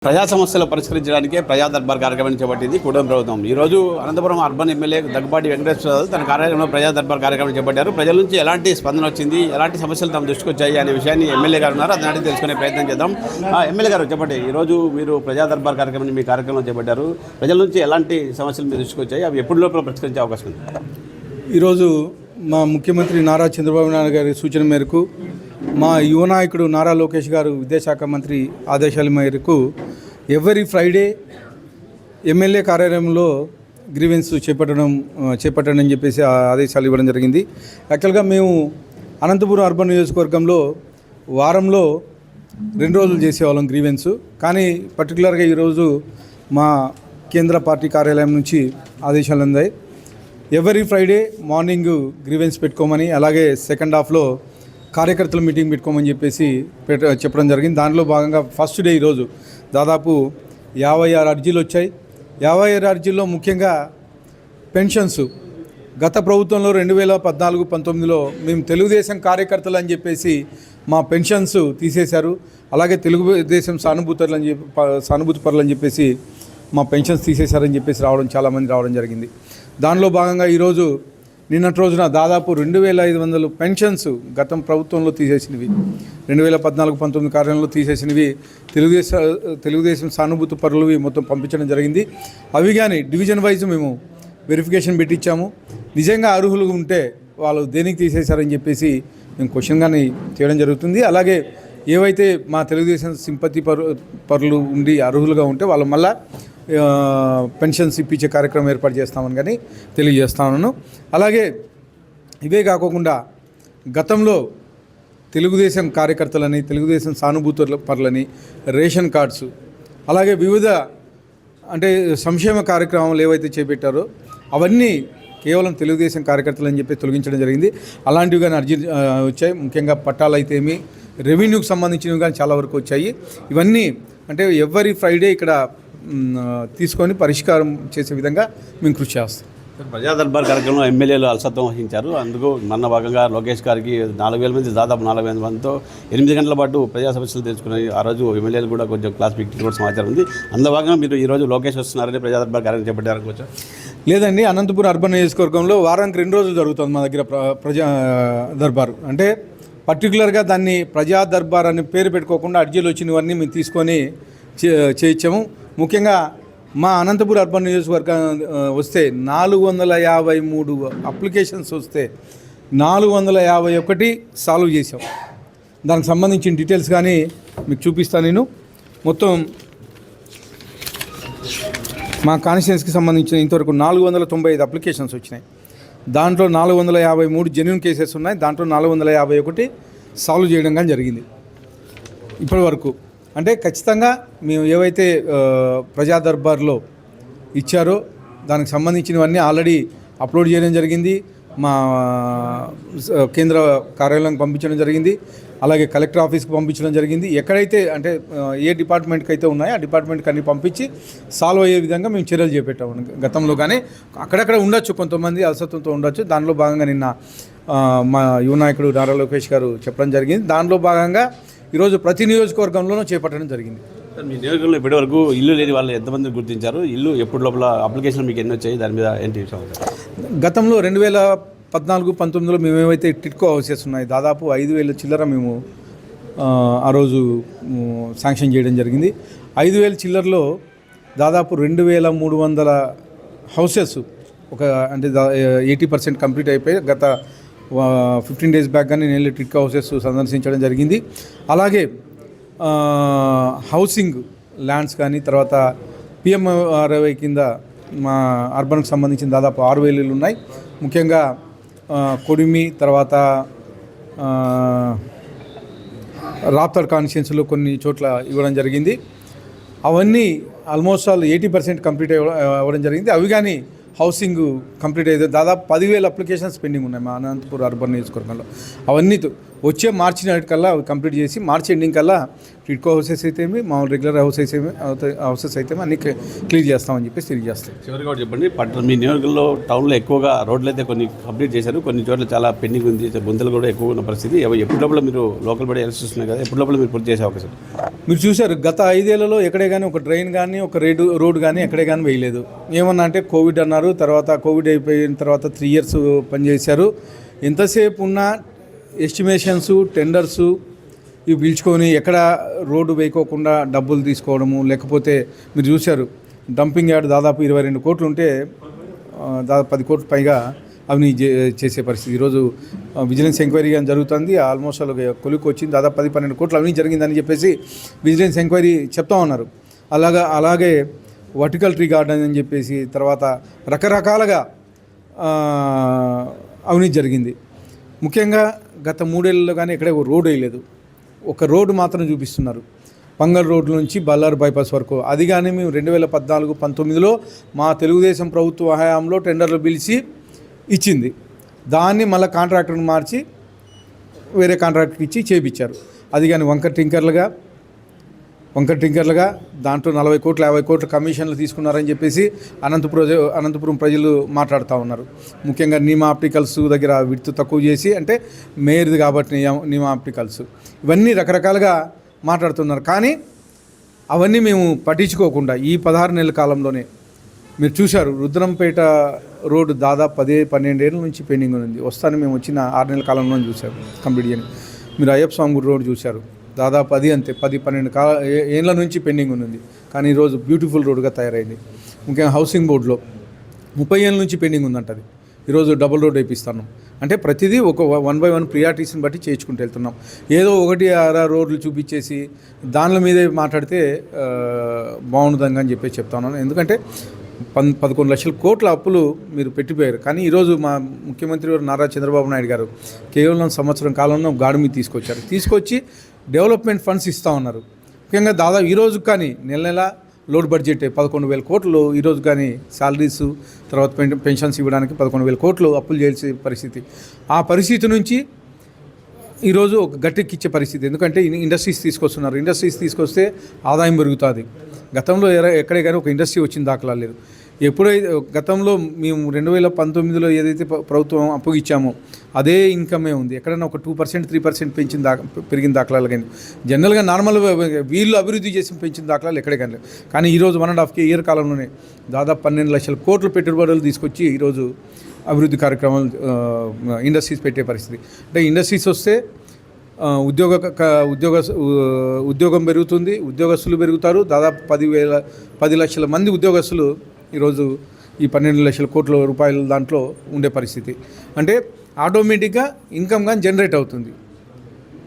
ప్రజా సమస్యలు పరిష్కరించడానికే ప్రజా దర్బార్ కార్యక్రమం చేపట్టింది కూటమి ప్రభుత్వం. ఈరోజు అనంతపురం అర్బన్ ఎమ్మెల్యే దగ్గుబాటి వెంకటేశ్వరరావు తన కార్యాలయంలో ప్రజా దర్బార్ కార్యక్రమం చేపట్టారు. ప్రజల నుంచి ఎలాంటి స్పందన వచ్చింది, ఎలాంటి సమస్యలు తమ దృష్టికి వచ్చాయి అనే విషయాన్ని ఎమ్మెల్యే గారు ఉన్నారు, అతని తెలుసుకునే ప్రయత్నం చేద్దాం. ఎమ్మెల్యే గారు చెప్పండి, ఈరోజు మీరు ప్రజా దర్బార్ కార్యక్రమాన్ని మీ కార్యక్రమం చేపట్టారు. ప్రజల నుంచి ఎలాంటి సమస్యలు మీ దృష్టికి వచ్చాయి, అవి ఎప్పుడు లోపల పరిష్కరించే అవకాశం ఉంది? ఈరోజు మా ముఖ్యమంత్రి నారా చంద్రబాబు నాయుడు గారి సూచన మేరకు, మా యువ నాయకుడు నారా లోకేష్ గారు విద్యాశాఖ మంత్రి ఆదేశాల మేరకు ఎవ్రీ ఫ్రైడే ఎమ్మెల్యే కార్యాలయంలో గ్రీవెన్స్ చేపట్టడం చెప్పేసి ఆదేశాలు ఇవ్వడం జరిగింది. యాక్చువల్గా మేము అనంతపురం అర్బన్ నియోజకవర్గంలో వారంలో 2 రోజులు చేసేవాళ్ళం గ్రీవెన్స్. కానీ పర్టికులర్గా ఈరోజు మా కేంద్ర పార్టీ కార్యాలయం నుంచి ఆదేశాలు అందాయి. ఎవ్రీ ఫ్రైడే మార్నింగ్ గ్రీవెన్స్ పెట్టుకోమని, అలాగే సెకండ్ హాఫ్లో కార్యకర్తల మీటింగ్ పెట్టుకోమని చెప్పేసి చెప్పడం జరిగింది. దాంట్లో భాగంగా ఫస్ట్ డే ఈరోజు దాదాపు 56 అర్జీలు వచ్చాయి. 56 అర్జీల్లో ముఖ్యంగా పెన్షన్స్ గత ప్రభుత్వంలో 2014-19లో మేము తెలుగుదేశం కార్యకర్తలు అని చెప్పేసి మా పెన్షన్స్ తీసేశారు. అలాగే తెలుగుదేశం సానుభూతి పరులు అని చెప్పేసి మా పెన్షన్స్ తీసేశారని చెప్పేసి చాలామంది రావడం జరిగింది. దానిలో భాగంగా ఈరోజు నిన్నటి రోజున దాదాపు 2500 పెన్షన్స్ గతం ప్రభుత్వంలో తీసేసినవి, 2014-19 కార్యంలో తీసేసినవి తెలుగుదేశం సానుభూతి పరులవి మొత్తం పంపించడం జరిగింది. అవి కానీ డివిజన్ వైజ్ మేము వెరిఫికేషన్ పెట్టించాము. నిజంగా అర్హులు ఉంటే వాళ్ళు దేనికి తీసేశారని చెప్పేసి మేము క్వశ్చన్ కానీ చేయడం జరుగుతుంది. అలాగే ఏవైతే మా తెలుగుదేశం సింపతి పరులు ఉండి అర్హులుగా ఉంటే వాళ్ళు మళ్ళా పెన్షన్స్ ఇప్పించే కార్యక్రమం ఏర్పాటు చేస్తామని కానీ తెలియజేస్తాను. అలాగే ఇవే కాకుండా గతంలో తెలుగుదేశం కార్యకర్తలని, తెలుగుదేశం సానుభూతి పరులని రేషన్ కార్డ్స్, అలాగే వివిధ సంక్షేమ కార్యక్రమాలు ఏవైతే చేపట్టారో అవన్నీ కేవలం తెలుగుదేశం కార్యకర్తలు అని చెప్పి తొలగించడం జరిగింది. అలాంటివి కానీ అర్జీ వచ్చాయి. ముఖ్యంగా పట్టాలు అయితేమి, రెవెన్యూకి సంబంధించినవి కానీ చాలా వరకు వచ్చాయి. ఇవన్నీ ఎవ్రీ ఫ్రైడే ఇక్కడ తీసుకొని పరిష్కారం చేసే విధంగా మేము కృషి చేస్తాం. ప్రజా దర్బార్ కార్యక్రమంలో ఎమ్మెల్యేలు అలసత్వం వహించారు. అందుకు మన భాగంగా లోకేష్ గారికి 4000 మంది, దాదాపు 4000 మందితో 8 గంటల పాటు ప్రజా సమస్యలు తెలుసుకుని ఆ రోజు ఎమ్మెల్యేలు కూడా కొంచెం క్లాస్ పీకి కూడా సమాచారం ఉంది. అందులో భాగంగా మీరు ఈరోజు లోకేష్ వస్తున్నారని ప్రజా దర్బార్ కార్యక్రమం చేపట్టారనుకోవచ్చు? లేదండి, అనంతపురం అర్బన్ నియోజకవర్గంలో వారానికి 2 రోజులు జరుగుతుంది మా దగ్గర ప్రజా దర్బార్. పర్టికులర్గా దాన్ని ప్రజా దర్బార్ అని పేరు పెట్టుకోకుండా అర్జీలు వచ్చినవన్నీ మేము తీసుకొని చేయించాము. ముఖ్యంగా మా అనంతపురం అర్బన్ నియోజకవర్గం వస్తే 453 అప్లికేషన్స్ వస్తే 451 సాల్వ్ చేసాం. దానికి సంబంధించిన డీటెయిల్స్ కానీ మీకు చూపిస్తాను. నేను మొత్తం మా కాన్స్టిట్యున్సీకి సంబంధించిన ఇంతవరకు 495 అప్లికేషన్స్ వచ్చినాయి. దాంట్లో 453 జెన్యూన్ కేసెస్ ఉన్నాయి. దాంట్లో 451 సాల్వ్ చేయడం కానీ జరిగింది ఇప్పటి వరకు. ఖచ్చితంగా మేము ఏవైతే ప్రజా దర్బార్లో ఇచ్చారో దానికి సంబంధించినవన్నీ ఆల్రెడీ అప్లోడ్ చేయడం జరిగింది. మా కేంద్ర కార్యాలయానికి పంపించడం జరిగింది. అలాగే కలెక్టర్ ఆఫీస్కి పంపించడం జరిగింది. ఎక్కడైతే ఏ డిపార్ట్మెంట్కి అయితే ఉన్నాయో ఆ డిపార్ట్మెంట్కి అన్ని పంపించి సాల్వ్ అయ్యే విధంగా మేము చర్యలు చేపట్టాము. గతంలో కానీ అక్కడక్కడ ఉండొచ్చు, కొంతమంది అలసత్వంతో ఉండొచ్చు. దానిలో భాగంగా నిన్న మా యువ నాయకుడు నారా లోకేష్ గారు చెప్పడం జరిగింది. దానిలో భాగంగా ఈరోజు ప్రతి నియోజకవర్గంలోనూ చేపట్టడం జరిగింది. మీ నియోజకవర్గంలో ఇప్పటి వరకు ఇల్లు లేని వాళ్ళు ఎంతమంది గుర్తించారు? ఇల్లు ఎప్పుడు లోపల అప్లికేషన్ మీకు ఎన్ని వచ్చాయి? దాని మీద ఏంటి? గతంలో 2014-19లో మేము ఏవైతే టిట్కో హౌసెస్ ఉన్నాయి దాదాపు 5000 చిల్లర మేము ఆ రోజు శాంక్షన్ చేయడం జరిగింది. 5000 చిల్లరలో దాదాపు 2300 హౌసెస్ 80% కంప్లీట్ అయిపోయి గత 15 డేస్ బ్యాక్ కానీ నేను టిట్కో హౌసెస్ సందర్శించడం జరిగింది. అలాగే హౌసింగ్ ల్యాండ్స్ కానీ, తర్వాత PMRY కింద మా అర్బన్కి సంబంధించిన దాదాపు 6000 ఇళ్ళు ఉన్నాయి. ముఖ్యంగా కొడిమి, తర్వాత రాప్తాడ్ కాన్స్టిట్యున్సీలో కొన్ని చోట్ల ఇవ్వడం జరిగింది. అవన్నీ ఆల్మోస్ట్ ఆల్ 80% కంప్లీట్ అవ్వడం జరిగింది. అవి కానీ హౌసింగ్ కంప్లీట్ అయితే దాదాపు 10,000 అప్లికేషన్స్ పెండింగ్ ఉన్నాయి మా అనంతపురం అర్బన్ నియోజకవర్గంలో. అవన్నీ వచ్చే మార్చి నాటికల్లా అవి కంప్లీట్ చేసి మార్చి ఎండింగ్ కల్లా టిడ్కో హౌసెస్ అయితేమి మామూలు రెగ్యులర్ హౌసెస్ అయితేమి అన్ని క్లియర్ చేస్తామని చెప్పేసి తెలియజేస్తాం. చివరిగా కూడా చెప్పండి, మీ నియోజకవర్గంలో టౌన్లో ఎక్కువగా రోడ్లు అయితే కొన్ని కంప్లీట్ చేశారు, కొన్ని చోట్ల చాలా పెండింగ్ ఉంది, గుంతలు కూడా ఎక్కువ ఉన్న పరిస్థితి. ఎప్పటిలోపల మీరు లోకల్ బడి ఎలక్షన్స్ ఉన్నాయి కదా, ఎప్పటిలోపల మీరు పూర్తి చేసే అవకాశం? మీరు చూశారు గత 5 ఏళ్లలో ఎక్కడే కానీ ఒక డ్రైన్ కానీ ఒక రోడ్ కానీ ఎక్కడే కానీ వేయలేదు. ఏమన్నా అంటే కోవిడ్ అన్నారు, తర్వాత కోవిడ్ అయిపోయిన తర్వాత 3 years పనిచేశారు. ఎంతసేపు ఉన్న ఎస్టిమేషన్స్ టెండర్సు ఇవి పిలుచుకొని ఎక్కడ రోడ్డు వేయకోకుండా డబ్బులు తీసుకోవడము, లేకపోతే మీరు చూశారు డంపింగ్ యార్డ్ దాదాపు 22 కోట్లు ఉంటే దాదాపు 10 కోట్ల పైగా అవినీతి చేసే పరిస్థితి. ఈరోజు విజిలెన్స్ ఎంక్వైరీ అని జరుగుతుంది. ఆల్మోస్ట్ కొలికి వచ్చింది, దాదాపు 10-12 కోట్ల అవినీతి జరిగిందని చెప్పేసి విజిలెన్స్ ఎంక్వైరీ చెప్తా ఉన్నారు. అలాగే వర్టికల్ ట్రీ గార్డెన్ అని చెప్పేసి తర్వాత రకరకాలుగా అవినీతి జరిగింది. ముఖ్యంగా గత 3 ఏళ్ళలో కానీ ఎక్కడ రోడ్ వేయలేదు. ఒక రోడ్డు మాత్రం చూపిస్తున్నారు, పంగల్ రోడ్ల నుంచి బల్లారు బైపాస్ వరకు. అది కానీ మేము 2014-19లో మా తెలుగుదేశం ప్రభుత్వ హయాంలో టెండర్లు పిలిచి ఇచ్చింది. దాన్ని మళ్ళీ కాంట్రాక్టర్ని మార్చి వేరే కాంట్రాక్టర్కి ఇచ్చి చేయించారు. అది కానీ వంకర టింకర్లుగా దాంట్లో 40 కోట్లు 50 కోట్ల కమిషన్లు తీసుకున్నారని చెప్పేసి అనంతపురం ప్రజలు మాట్లాడుతూ ఉన్నారు. ముఖ్యంగా నీమా ఆప్టికల్స్ దగ్గర విడుతు తక్కువ చేసి, అంటే మేయర్ది కాబట్టి నీమా ఆప్టికల్స్ ఇవన్నీ రకరకాలుగా మాట్లాడుతున్నారు. కానీ అవన్నీ మేము పట్టించుకోకుండా ఈ 16 నెలల కాలంలోనే మీరు చూశారు రుద్రంపేట రోడ్డు దాదాపు 10-12 ఏళ్ళ నుంచి పెండింగ్ ఉంది. వస్తాను మేము వచ్చిన 6 నెలల కాలంలో చూశారు కంప్లీట్ చేయని. మీరు అయ్యప్ప స్వామి గుడి రోడ్డు చూశారు, దాదాపు అది అంతే 10-12 ఏళ్ళ నుంచి పెండింగ్ ఉంది. కానీ ఈరోజు బ్యూటిఫుల్ రోడ్డుగా తయారైంది. ముఖ్యంగా హౌసింగ్ బోర్డులో 30 ఏళ్ళ నుంచి పెండింగ్ ఉందంట, అది ఈరోజు డబుల్ రోడ్ వేపిస్తున్నాం. అంటే ప్రతిదీ ఒక 1 by 1 ప్రియారిటీస్ని బట్టి చేయించుకుంటూ వెళ్తున్నాం. ఏదో 1-6 రోడ్లు చూపించేసి దానిల మీదే మాట్లాడితే బాగుండదని చెప్పేసి చెప్తాను. ఎందుకంటే 11 లక్షల కోట్ల అప్పులు మీరు పెట్టిపోయారు. కానీ ఈరోజు మా ముఖ్యమంత్రి గారు నారా చంద్రబాబు నాయుడు గారు కేవలం సంవత్సరం కాలంలో గాడి మీద తీసుకొచ్చి డెవలప్మెంట్ ఫండ్స్ ఇస్తూ ఉన్నారు. ముఖ్యంగా దాదాపు ఈరోజు కానీ నెల లోడ్ బడ్జెట్ 11,000 కోట్లు ఈరోజు కానీ శాలరీస్ తర్వాత పెన్షన్స్ ఇవ్వడానికి 11,000 కోట్లు అప్పులు చేయాల్సిన పరిస్థితి. ఆ పరిస్థితి నుంచి ఈరోజు ఒక గట్టెక్కిచ్చే పరిస్థితి. ఎందుకంటే ఇండస్ట్రీస్ తీసుకొస్తున్నారు. ఇండస్ట్రీస్ తీసుకొస్తే ఆదాయం పెరుగుతుంది. గతంలో ఎక్కడే కానీ ఒక ఇండస్ట్రీ వచ్చిన దాఖలా లేదు. ఎప్పుడైతే గతంలో మేము 2019లో ఏదైతే ప్రభుత్వం అప్పు ఇచ్చామో అదే ఇన్కమే ఉంది. ఎక్కడైనా ఒక 2% 3% పెరిగిన దాఖలాలు కానీ జనరల్గా నార్మల్ వీళ్ళు అభివృద్ధి చేసి పెంచిన దాఖలాలు ఎక్కడే కానీ లేవు. కానీ ఈరోజు 1.5 year కాలంలోనే దాదాపు 12 లక్షల కోట్ల పెట్టుబడులు తీసుకొచ్చి ఈరోజు అభివృద్ధి కార్యక్రమాలు ఇండస్ట్రీస్ పెట్టే పరిస్థితి. అంటే ఇండస్ట్రీస్ వస్తే ఉద్యోగం పెరుగుతుంది, ఉద్యోగస్తులు పెరుగుతారు. దాదాపు 10 లక్షల మంది ఉద్యోగస్తులు ఈరోజు ఈ 12 లక్షల కోట్ల రూపాయల దాంట్లో ఉండే పరిస్థితి. అంటే ఆటోమేటిక్గా ఇన్కమ్ కానీ జనరేట్ అవుతుంది.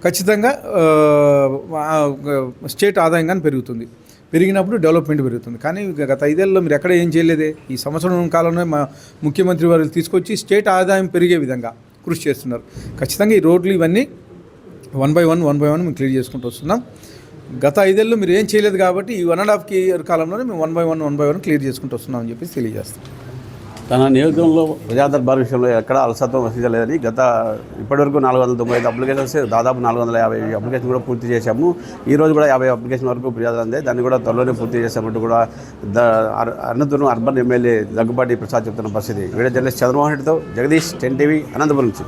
ఖచ్చితంగా స్టేట్ ఆదాయం కానీ పెరుగుతుంది. పెరిగినప్పుడు డెవలప్మెంట్ పెరుగుతుంది. కానీ గత 5 ఏళ్ళలో మీరు ఎక్కడ ఏం చేయలేదే. ఈ సంవత్సరం కాలంలో మా ముఖ్యమంత్రి వారు తీసుకొచ్చి స్టేట్ ఆదాయం పెరిగే విధంగా కృషి చేస్తున్నారు. ఖచ్చితంగా ఈ రోడ్లు ఇవన్నీ 1 by 1 మేము క్లియర్ చేసుకుంటూ వస్తున్నాం. గత 5 ఏళ్ళలో మీరు ఏం చేయలేదు కాబట్టి ఈ 1.5 year కాలంలోనే మేము 1 by 1 క్లియర్ చేసుకుంటూ వస్తున్నాం అని చెప్పేసి తెలియజేస్తాం. తన నియోజకవర్గంలో ప్రజా దర్బార్ విషయంలో ఎక్కడ అలసత్వం వహించలేదని ఇప్పటివరకు 495 అప్లికేషన్స్, దాదాపు 450 అప్లికేషన్ కూడా పూర్తి చేశాము. ఈ రోజు కూడా 50 అప్లికేషన్ వరకు ఫిర్యాదు అందాయి. దాన్ని కూడా త్వరలోనే పూర్తి చేశామంటూ కూడా అనంతపురం అర్బన్ ఎమ్మెల్యే దగ్గుబాటి ప్రసాద్ చెప్తున్న పరిస్థితి. వీడియో జర్నలిస్ట్ చంద్రమోహన్ రెడ్డితో జగదీష్, 10 TV, అనంతపురం నుంచి.